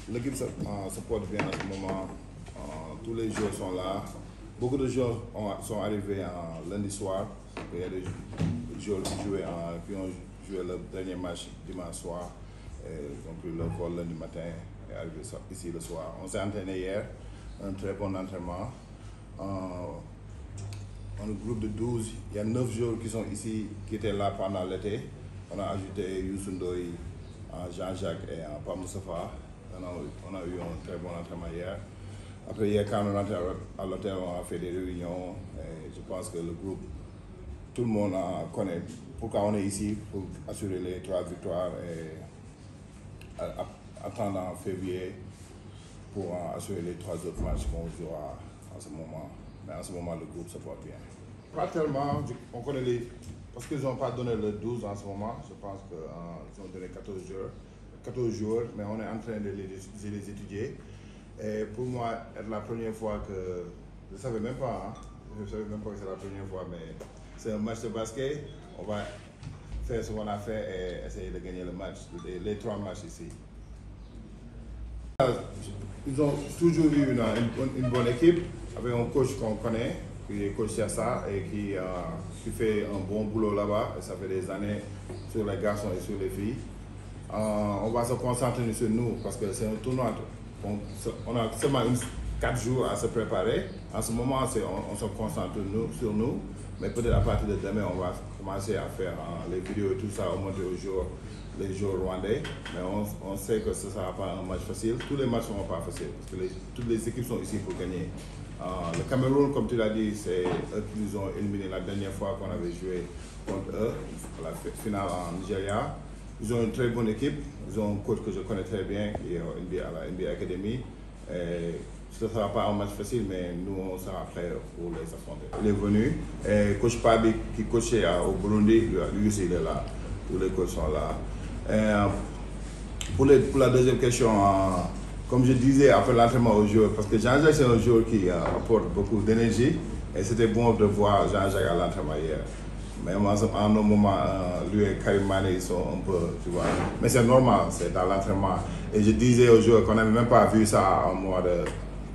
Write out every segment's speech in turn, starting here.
l'équipe se porte bien en ce moment. Tous les joueurs sont là. Beaucoup de joueurs sont arrivés lundi soir. Il y a des joueurs qui ont joué le dernier match dimanche soir. Ils ont pris leur vol lundi matin et arrivé ici le soir. On s'est entraîné hier, un très bon entraînement. On a un groupe de 12, il y a 9 joueurs qui sont ici, qui étaient là pendant l'été. On a ajouté Youssou Ndoye, Jean-Jacques et Pape Moustapha. On a eu un très bon entraînement hier. Après, hier, quand on est rentré à l'hôtel, on a fait des réunions. Et je pense que le groupe, tout le monde connaît pourquoi on est ici, pour assurer les 3 victoires et attendre en février pour assurer les 3 autres matchs qu'on jouera en ce moment. Mais en ce moment, le groupe se porte bien. Pas tellement, on connaît les... Parce qu'ils n'ont pas donné le 12 en ce moment, je pense qu'ils ont donné 14 joueurs, mais on est en train de les étudier. Et pour moi, c'est la première fois que... Je ne savais même pas, je ne savais même pas que c'est la première fois, mais c'est un match de basket. On va faire ce qu'on a fait et essayer de gagner le match, les 3 matchs ici. Ils ont toujours eu une bonne équipe, avec un coach qu'on connaît, qui est coach Chassa et qui fait un bon boulot là-bas. Ça fait des années sur les garçons et sur les filles. On va se concentrer sur nous parce que c'est un tournoi. On a seulement 4 jours à se préparer. En ce moment, on se concentre sur nous. Mais peut-être à partir de demain, on va commencer à faire les vidéos et tout ça, au monter les joueurs rwandais. Mais on sait que ce ne sera pas un match facile. Tous les matchs ne seront pas faciles parce que toutes les équipes sont ici pour gagner. Le Cameroun, comme tu l'as dit, c'est eux qui nous ont éliminés la dernière fois qu'on avait joué contre eux, à la finale en Nigeria. Ils ont une très bonne équipe. Ils ont un coach que je connais très bien, qui est à la NBA Academy. Ce ne sera pas un match facile, mais nous, on sera prêts pour les affronter. Il est venu. Et coach Pabi, qui coachait au Burundi, lui aussi, il est là. Tous les coachs sont là. Pour la deuxième question, comme je disais après l'entraînement aux joueurs, parce que Jean-Jacques c'est un joueur qui apporte beaucoup d'énergie et c'était bon de voir Jean-Jacques à l'entraînement hier. Mais en un moment, lui et Karim Mané, ils sont un peu, tu vois. Mais c'est normal, c'est dans l'entraînement. Et je disais aux joueurs qu'on n'avait même pas vu ça en mois de,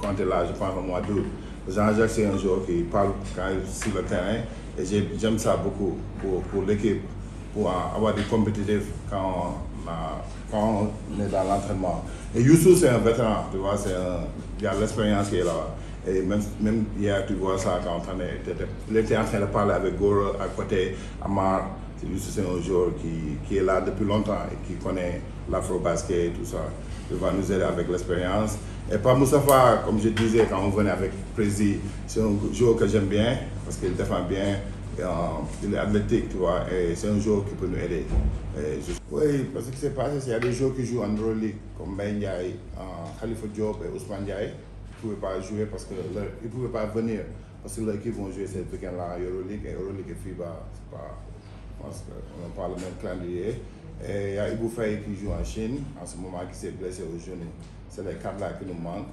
quand il est là, je pense au mois d'août. Jean-Jacques c'est un joueur qui parle quand il est sur le terrain et j'aime ça beaucoup pour l'équipe, pour avoir des compétitifs quand on est dans l'entraînement. Et Youssou, c'est un vétéran, tu vois, il y a l'expérience qui est là. Et même hier, tu vois ça quand il était en train de parler avec Goro à côté, Amar. Youssou, c'est un joueur qui est là depuis longtemps et qui connaît l'afro-basket et tout ça. Il va nous aider avec l'expérience. Et Pape Moustapha, comme je disais quand on venait avec Prési, c'est un joueur que j'aime bien parce qu'il défend bien. Il est athlétique, tu vois, et c'est un joueur qui peut nous aider. Oui, parce que c'est passé, il y a des joueurs qui jouent en Euroleague, comme Ben Ndiaye, Khalifa Diop et Ousmane Ndiaye, qui ne pouvaient pas jouer parce qu'ils ne pouvaient pas venir, parce que leurs équipes vont jouer cette week-end-là en Euroleague, et Euroleague et FIBA, c'est pas, je pense qu'on n'a pas le même calendrier. Et il y a Ibou Faye qui joue en Chine, en ce moment, qui s'est blessé au genou. C'est les 4 là qui nous manquent.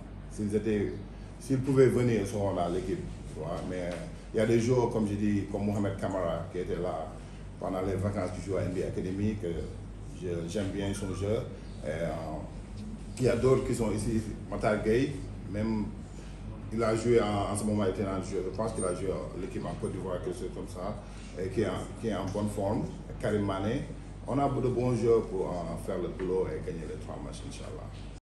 S'ils pouvaient venir, ils seront dans l'équipe, tu vois, mais il y a des joueurs, comme je dis, comme Mohamed Kamara, qui était là pendant les vacances qui joue à NBA Academy, que j'aime bien son jeu. Il y a d'autres qui sont ici, Matar Gueye, même il a joué en ce moment, il était dans le jeu. Je pense qu'il a joué l'équipe en Côte d'Ivoire, quelque chose comme ça, et qui est en bonne forme. Karim Mané. On a de bons joueurs pour faire le boulot et gagner les 3 matchs, Inch'Allah.